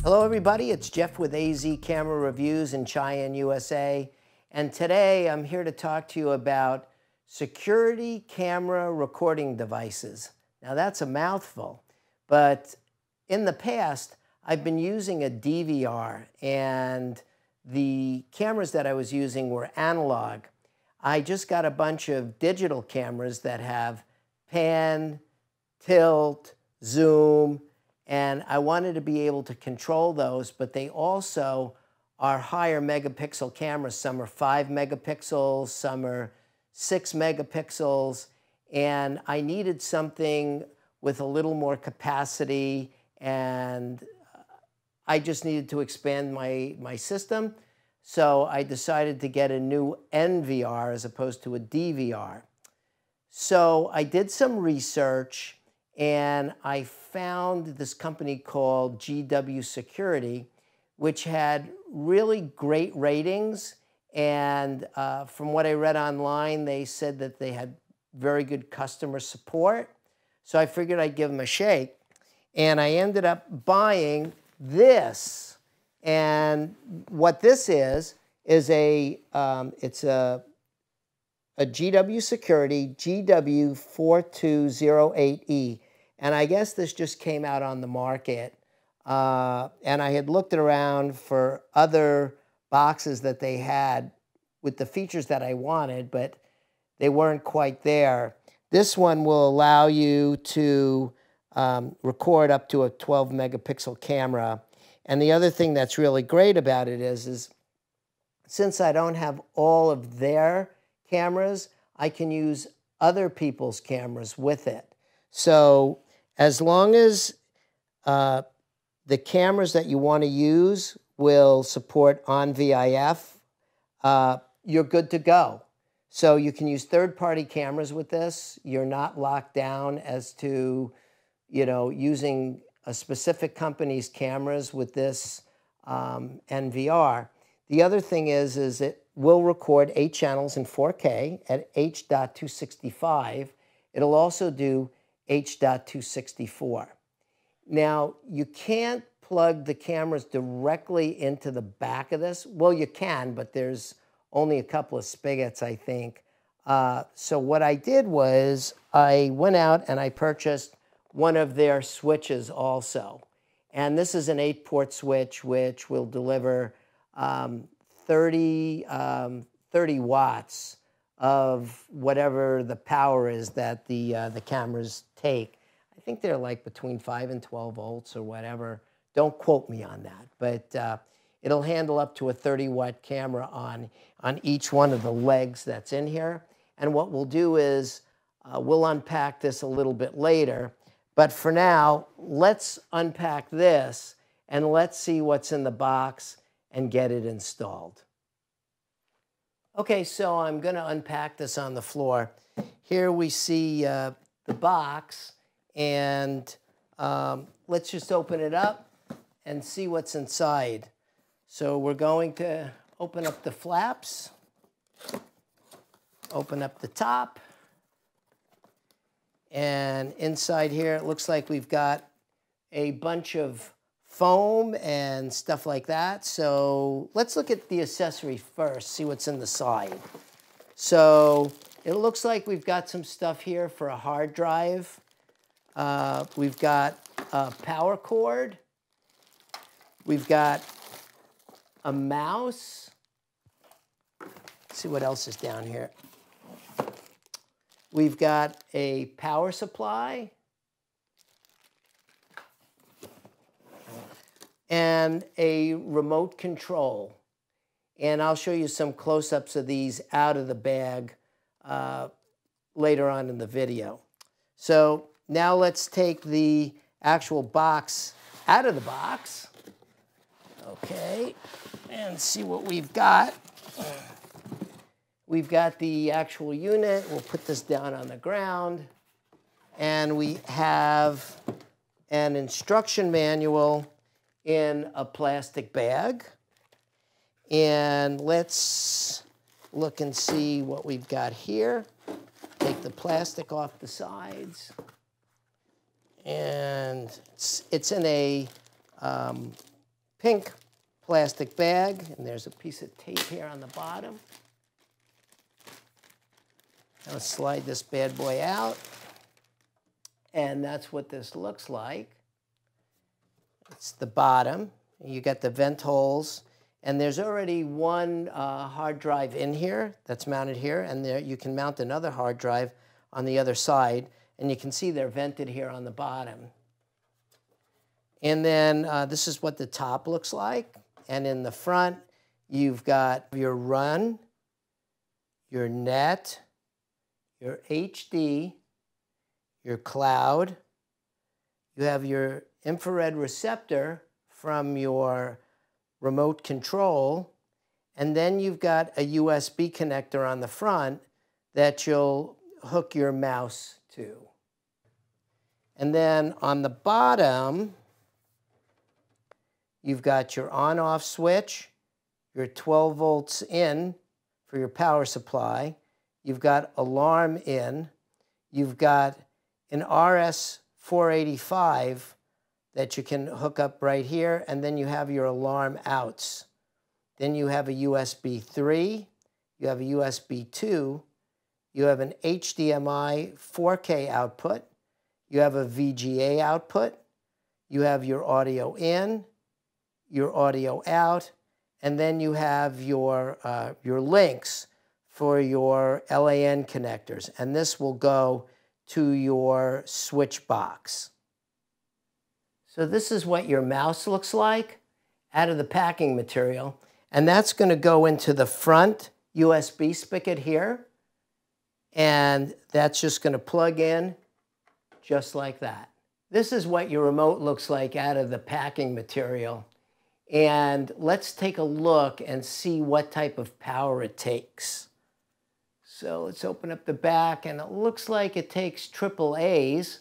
Hello everybody, it's Jeff with AZ Camera Reviews in Cheyenne, USA. And today I'm here to talk to you about security camera recording devices. Now that's a mouthful, but in the past I've been using a DVR and the cameras that I was using were analog. I just got a bunch of digital cameras that have pan, tilt, zoom, and I wanted to be able to control those, but they also are higher megapixel cameras. Some are 5 megapixels, some are 6 megapixels, and I needed something with a little more capacity, and I just needed to expand my system. So I decided to get a new NVR as opposed to a DVR. So I did some research, and I found this company called GW Security, which had really great ratings. And from what I read online, they said that they had very good customer support. So I figured I'd give them a shake. And I ended up buying this. And what this is it's a GW Security GW4208E. And I guess this just came out on the market. And I had looked around for other boxes that they had with the features that I wanted, but they weren't quite there. This one will allow you to record up to a 12 megapixel camera. And the other thing that's really great about it is since I don't have all of their cameras, I can use other people's cameras with it. So as long as the cameras that you want to use will support ONVIF, you're good to go. So you can use third-party cameras with this. You're not locked down as to, using a specific company's cameras with this NVR. The other thing is it will record 8 channels in 4K at H.265. It'll also do H.264. Now, you can't plug the cameras directly into the back of this. Well, you can, but there's only a couple of spigots, I think. So what I did was I went out and I purchased one of their switches also. And this is an 8-port switch, which will deliver 30 watts of whatever the power is that the cameras take. I think they're like between 5 and 12 volts or whatever. Don't quote me on that, but it'll handle up to a 30-watt camera on each one of the legs that's in here. And what we'll do is we'll unpack this a little bit later, but for now, let's unpack this and let's see what's in the box and get it installed. Okay, so I'm going to unpack this on the floor. Here we see the box, and let's just open it up and see what's inside. So we're going to open up the flaps, open up the top, and inside here it looks like we've got a bunch of foam and stuff like that. So let's look at the accessories first, see what's in the side. So it looks like we've got some stuff here for a hard drive. We've got a power cord. We've got a mouse. Let's see what else is down here. We've got a power supply. And a remote control. And I'll show you some close-ups of these out of the bag later on in the video. So now let's take the actual box out of the box. Okay, and see what we've got. We've got the actual unit. We'll put this down on the ground. And we have an instruction manual in a plastic bag. And let's look and see what we've got here. Take the plastic off the sides. And it's in a pink plastic bag, and there's a piece of tape here on the bottom. Now let's slide this bad boy out, and that's what this looks like. It's the bottom. You got the vent holes, and there's already one hard drive in here that's mounted here, and there you can mount another hard drive on the other side, and you can see they're vented here on the bottom. And then this is what the top looks like, and in the front you've got your run, your net, your HD, your cloud. You have your infrared receptor from your remote control, and then you've got a USB connector on the front that you'll hook your mouse to. And then on the bottom, you've got your on-off switch, your 12 volts in for your power supply. You've got alarm in. You've got an RS-485 that you can hook up right here, and then you have your alarm outs. Then you have a USB 3, you have a USB 2, you have an HDMI 4K output, you have a VGA output, you have your audio in, your audio out, and then you have your links for your LAN connectors, and this will go to your switch box. So this is what your mouse looks like out of the packing material, and that's going to go into the front USB spigot here, and that's just going to plug in just like that. This is what your remote looks like out of the packing material, and let's take a look and see what type of power it takes. So let's open up the back, and it looks like it takes AAAs,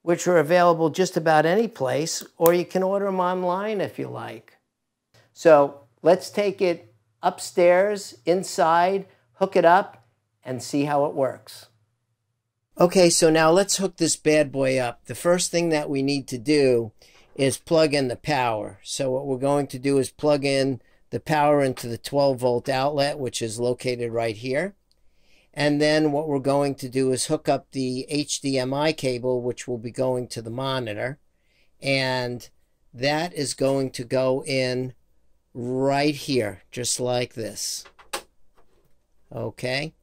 which are available just about any place, or you can order them online if you like. So let's take it upstairs, inside, hook it up, and see how it works. Okay, so now let's hook this bad boy up. The first thing that we need to do is plug in the power. So what we're going to do is plug in the power into the 12 volt outlet, which is located right here. And then what we're going to do is hook up the HDMI cable, which will be going to the monitor. And that is going to go in right here, just like this. Okay.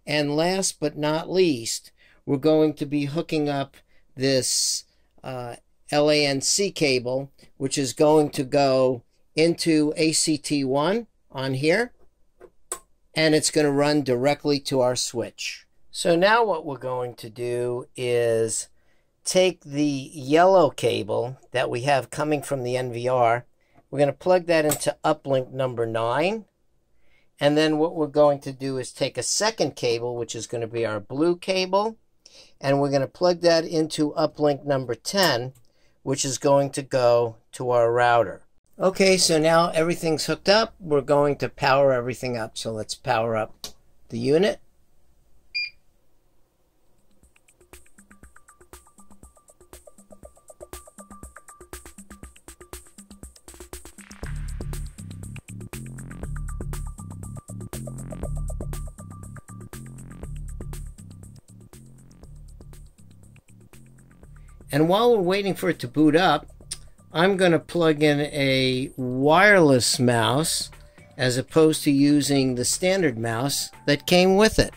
And last but not least, we're going to be hooking up this LANC cable, which is going to go into ACT1 on here. And it's going to run directly to our switch. So now what we're going to do is take the yellow cable that we have coming from the NVR. We're going to plug that into uplink number 9. And then what we're going to do is take a second cable, which is going to be our blue cable, and we're going to plug that into uplink number 10, which is going to go to our router. Okay, so now everything's hooked up. We're going to power everything up. So let's power up the unit. And while we're waiting for it to boot up, I'm going to plug in a wireless mouse as opposed to using the standard mouse that came with it.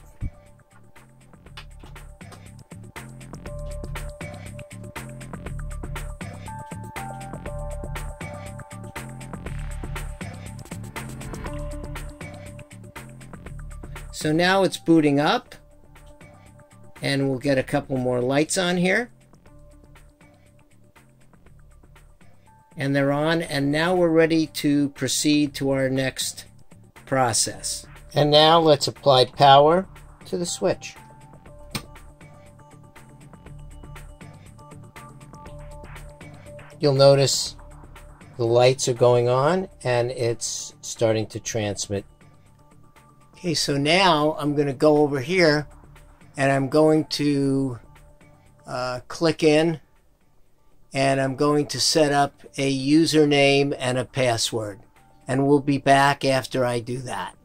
So now it's booting up, and we'll get a couple more lights on here. And they're on, and now we're ready to proceed to our next process. And now let's apply power to the switch. You'll notice the lights are going on and it's starting to transmit. Okay, so now I'm going to go over here and I'm going to click in and I'm going to set up a username and a password, and we'll be back after I do that.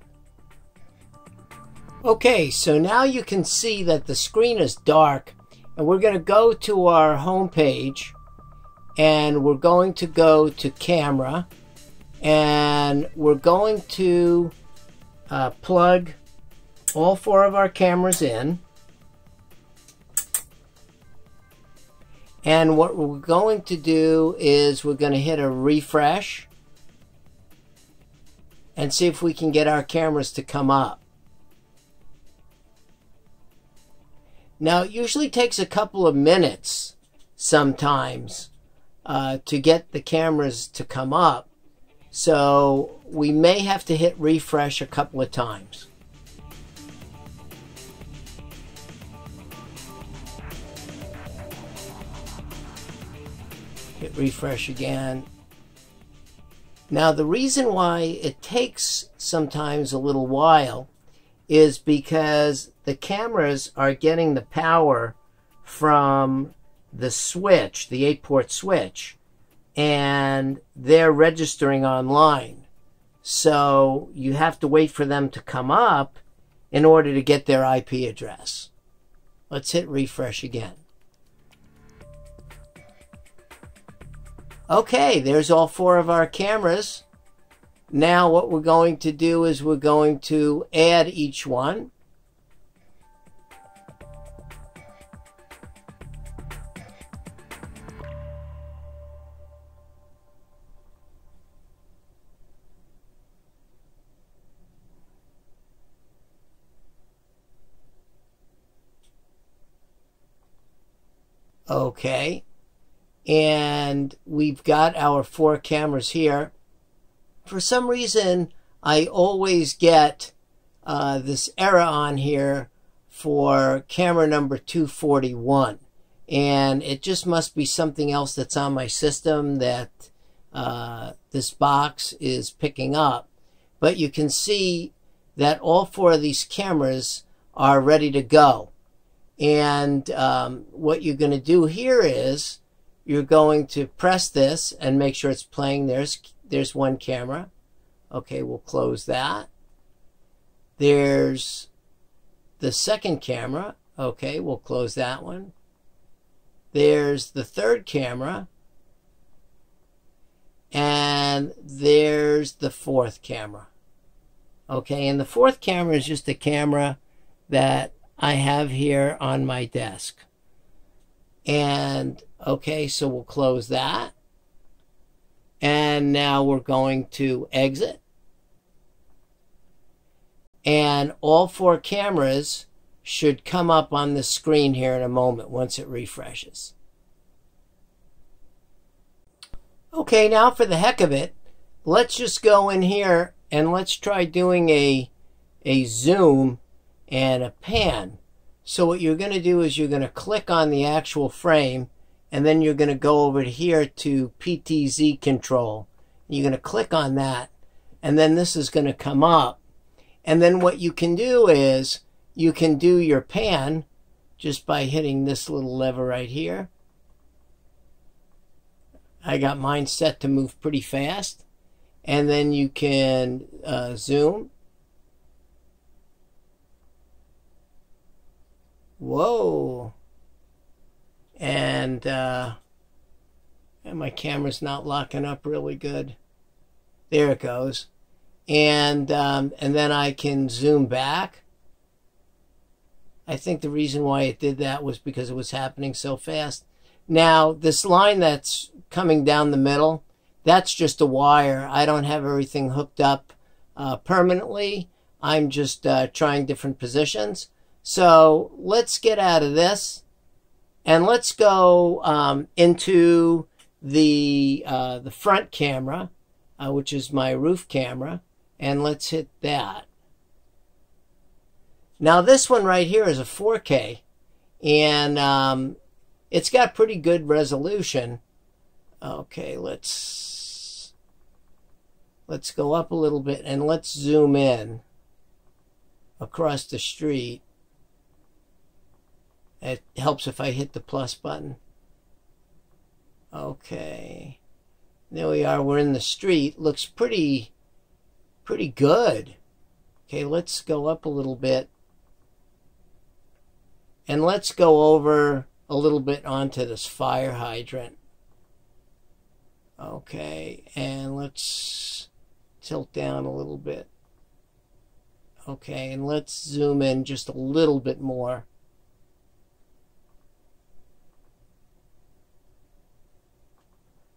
Okay, so now you can see that the screen is dark, and we're going to go to our home page, and we're going to go to camera, and we're going to plug all 4 of our cameras in. And what we're going to do is we're going to hit a refresh and see if we can get our cameras to come up. Now, it usually takes a couple of minutes sometimes to get the cameras to come up. So we may have to hit refresh a couple of times. Hit refresh again. Now, the reason why it takes sometimes a little while is because the cameras are getting the power from the switch, the 8-port switch, and they're registering online. So you have to wait for them to come up in order to get their IP address. Let's hit refresh again. Okay, there's all 4 of our cameras. Now what we're going to do is we're going to add each one. Okay. And we've got our 4 cameras here. For some reason, I always get this error on here for camera number 241. And it just must be something else that's on my system that this box is picking up. But you can see that all 4 of these cameras are ready to go. And what you're going to do here is you're going to press this and make sure it's playing. There's one camera. Okay, we'll close that. There's the second camera. Okay, we'll close that one. There's the third camera. And there's the 4th camera. Okay, and the 4th camera is just a camera that I have here on my desk. And okay, so we'll close that. And now we're going to exit. And all 4 cameras should come up on the screen here in a moment once it refreshes. Okay, now for the heck of it, let's just go in here and let's try doing a zoom and a pan. So what you're going to do is you're going to click on the actual frame, and then you're going to go over here to Ptz Control. You're going to click on that, and then this is going to come up. And then what you can do is you can do your pan just by hitting this little lever right here. I got mine set to move pretty fast. And then you can zoom. Whoa. And my camera's not locking up really good. There it goes. And then I can zoom back. I think the reason why it did that was because it was happening so fast. Now, this line that's coming down the middle, that's just a wire. I don't have everything hooked up permanently. I'm just trying different positions. So let's get out of this, and let's go into the front camera, which is my roof camera, and let's hit that. Now this one right here is a 4K, and it's got pretty good resolution. Okay, let's go up a little bit and let's zoom in across the street. It helps if I hit the plus button. Okay. There we are. We're in the street. Looks pretty good. Okay, let's go up a little bit. And let's go over a little bit onto this fire hydrant. Okay, and let's tilt down a little bit. Okay, and let's zoom in just a little bit more.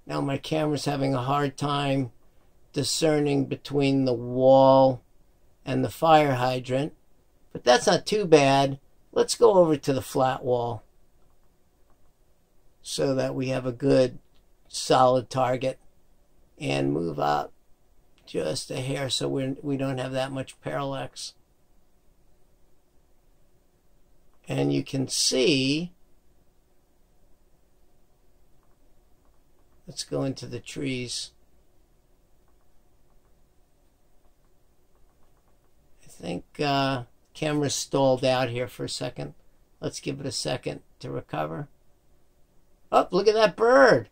Now my camera's having a hard time discerning between the wall and the fire hydrant, but that's not too bad. Let's go over to the flat wall so that we have a good solid target, and move up just a hair so we don't have that much parallax. And you can see, let's go into the trees. I think camera's stalled out here for a second. Let's give it a second to recover. Oh, look at that bird.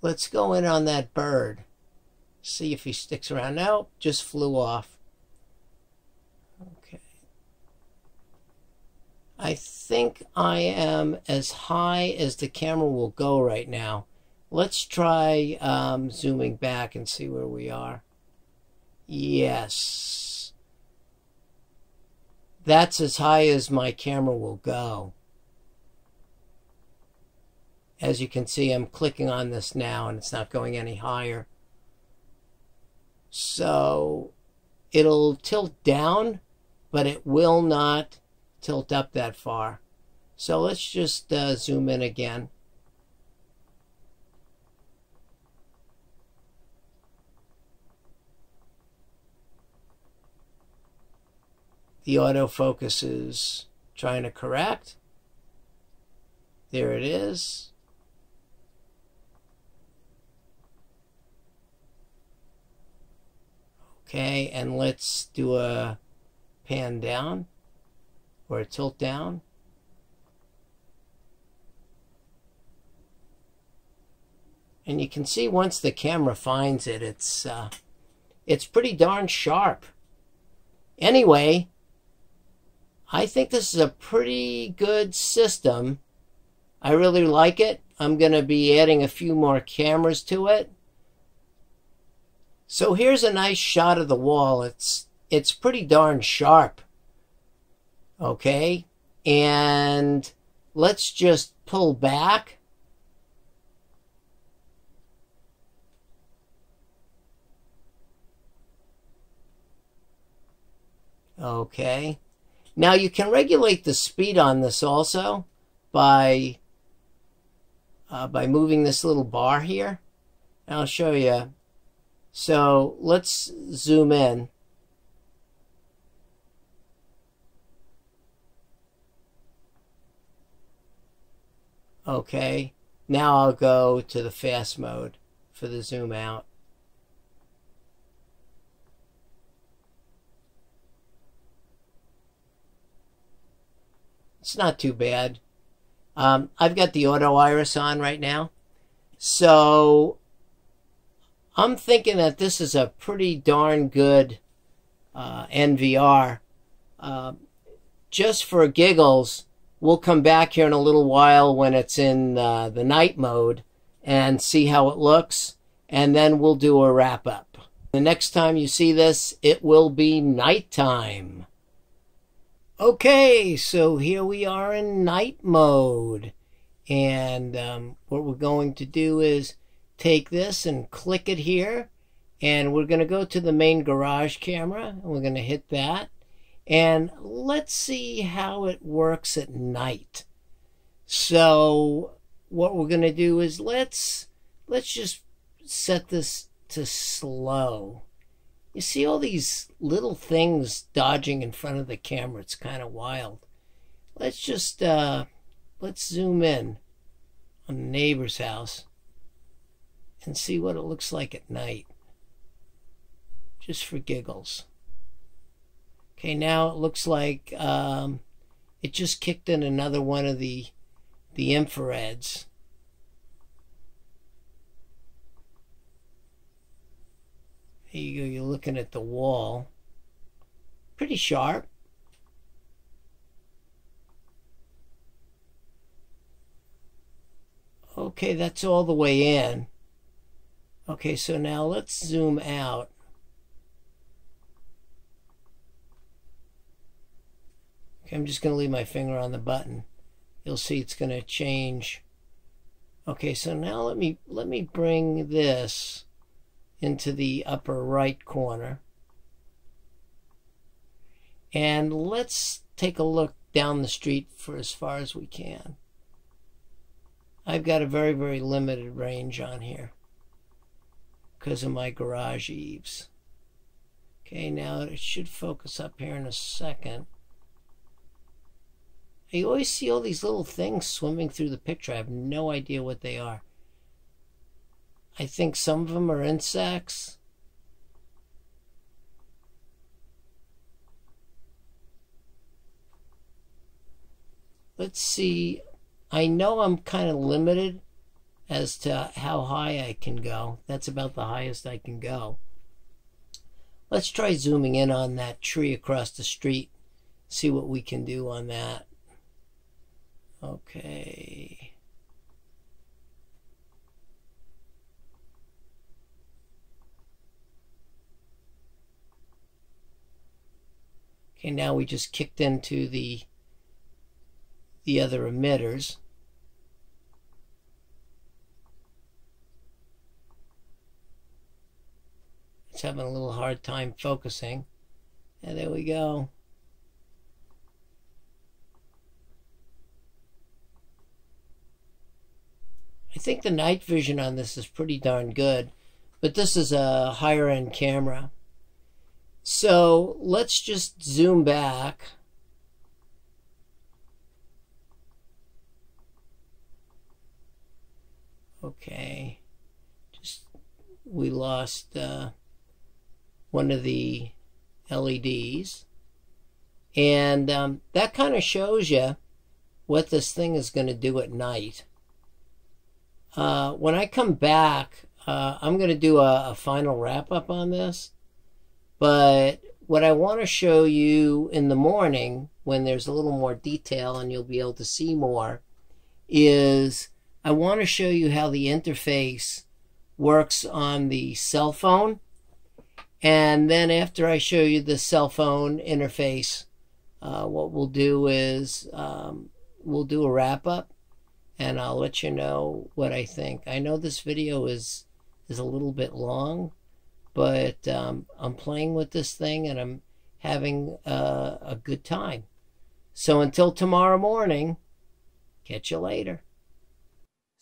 Let's go in on that bird. See if he sticks around. Nope, just flew off. Okay. I think I am as high as the camera will go right now. Let's try zooming back and see where we are. Yes. That's as high as my camera will go. As you can see, I'm clicking on this now and it's not going any higher. So it'll tilt down, but it will not tilt up that far. So let's just zoom in again. The autofocus is trying to correct. There it is. Okay, and let's do a pan down or a tilt down. And you can see once the camera finds it, it's pretty darn sharp. Anyway, I think this is a pretty good system. I really like it. I'm going to be adding a few more cameras to it. So here's a nice shot of the wall. It's pretty darn sharp. Okay, and let's just pull back. Okay, now you can regulate the speed on this also by moving this little bar here. And I'll show you. So let's zoom in. Okay, now I'll go to the fast mode for the zoom out. It's not too bad. I've got the auto iris on right now. So I'm thinking that this is a pretty darn good NVR. Just for giggles, we'll come back here in a little while when it's in the night mode and see how it looks, and then we'll do a wrap up. The next time you see this, it will be nighttime. Okay, so here we are in night mode, and what we're going to do is take this and click it here, and we're going to go to the main garage camera, and we're going to hit that, and let's see how it works at night. So what we're going to do is let's just set this to slow. You see all these little things dodging in front of the camera. It's kind of wild. Let's just let's zoom in on the neighbor's house and see what it looks like at night, just for giggles. Okay, now it looks like it just kicked in another one of the the infrareds. Here you go, you're looking at the wall. Pretty sharp. Okay, that's all the way in. Okay, so now let's zoom out. Okay, I'm just going to leave my finger on the button. You'll see it's going to change. Okay, so now let me bring this into the upper right corner. And let's take a look down the street for as far as we can. I've got a very, very limited range on here because of my garage eaves. Okay, now it should focus up here in a second. I always see all these little things swimming through the picture. I have no idea what they are. I think some of them are insects. Let's see. I know I'm kind of limited as to how high I can go. That's about the highest I can go. Let's try zooming in on that tree across the street. See what we can do on that. Okay. Okay, now we just kicked into the other emitters. It's having a little hard time focusing. And there we go. I think the night vision on this is pretty darn good, but this is a higher end camera. So let's just zoom back. Okay, we lost one of the LEDs, and that kind of shows you what this thing is going to do at night. When I come back, I'm going to do a final wrap-up on this, but what I want to show you in the morning, when there's a little more detail and you'll be able to see more, is I want to show you how the interface works on the cell phone. And then after I show you the cell phone interface, what we'll do is we'll do a wrap-up, and I'll let you know what I think. I know this video is a little bit long, but I'm playing with this thing and I'm having a good time. So until tomorrow morning, catch you later.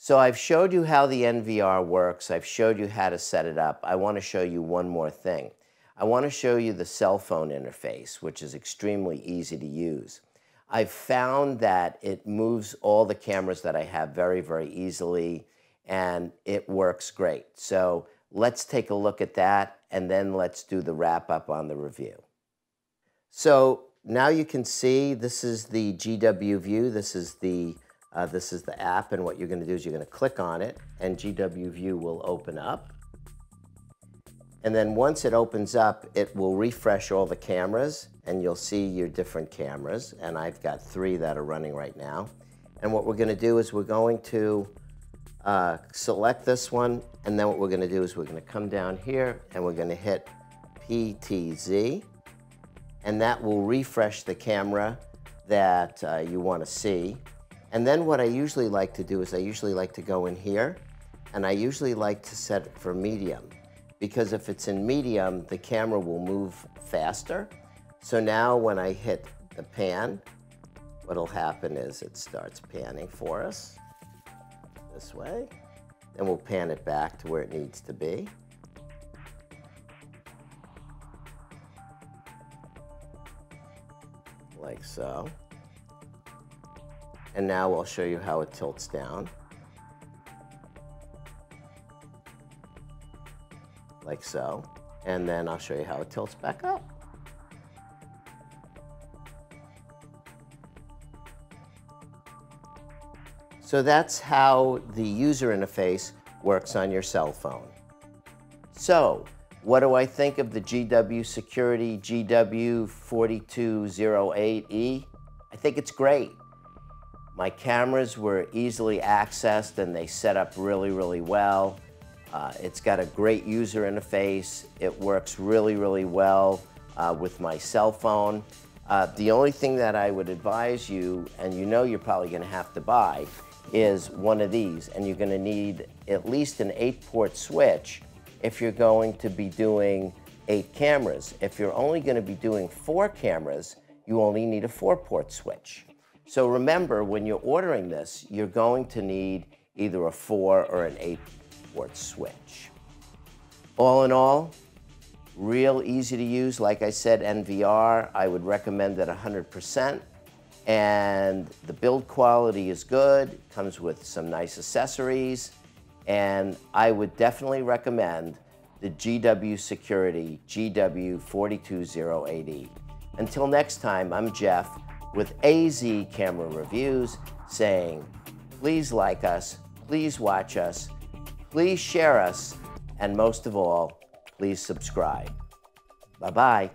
So I've showed you how the NVR works. I've showed you how to set it up. I want to show you one more thing. I want to show you the cell phone interface, which is extremely easy to use. I've found that it moves all the cameras that I have very, very easily, and it works great. So let's take a look at that, and then let's do the wrap-up on the review. So now you can see this is the GW view. This is the app, and what you're going to do is you're going to click on it, and GW View will open up. And then once it opens up, it will refresh all the cameras, and you'll see your different cameras. And I've got 3 that are running right now. And what we're going to do is we're going to select this one, and then what we're going to do is we're going to come down here, and we're going to hit Ptz, and that will refresh the camera that you want to see. And then what I usually like to do is I usually like to go in here, and I usually like to set it for medium, because if it's in medium, the camera will move faster. So now when I hit the pan, what'll happen is it starts panning for us this way. Then we'll pan it back to where it needs to be. Like so. And now I'll show you how it tilts down. Like so. And then I'll show you how it tilts back up. So that's how the user interface works on your cell phone. So, what do I think of the GW Security GW4208E? I think it's great. My cameras were easily accessed and they set up really, really well. It's got a great user interface. It works really, really well with my cell phone. The only thing that I would advise you, and you know you're probably going to have to buy, is one of these. And you're going to need at least an 8-port switch if you're going to be doing 8 cameras. If you're only going to be doing 4 cameras, you only need a 4-port switch. So remember, when you're ordering this, you're going to need either a 4 or an 8-port switch. All in all, real easy to use. Like I said, NVR, I would recommend that 100%. And the build quality is good, comes with some nice accessories. And I would definitely recommend the GW Security GW4208E. Until next time, I'm Jeff with AZ Camera Reviews saying, please like us, please watch us, please share us, and most of all, please subscribe. Bye-bye.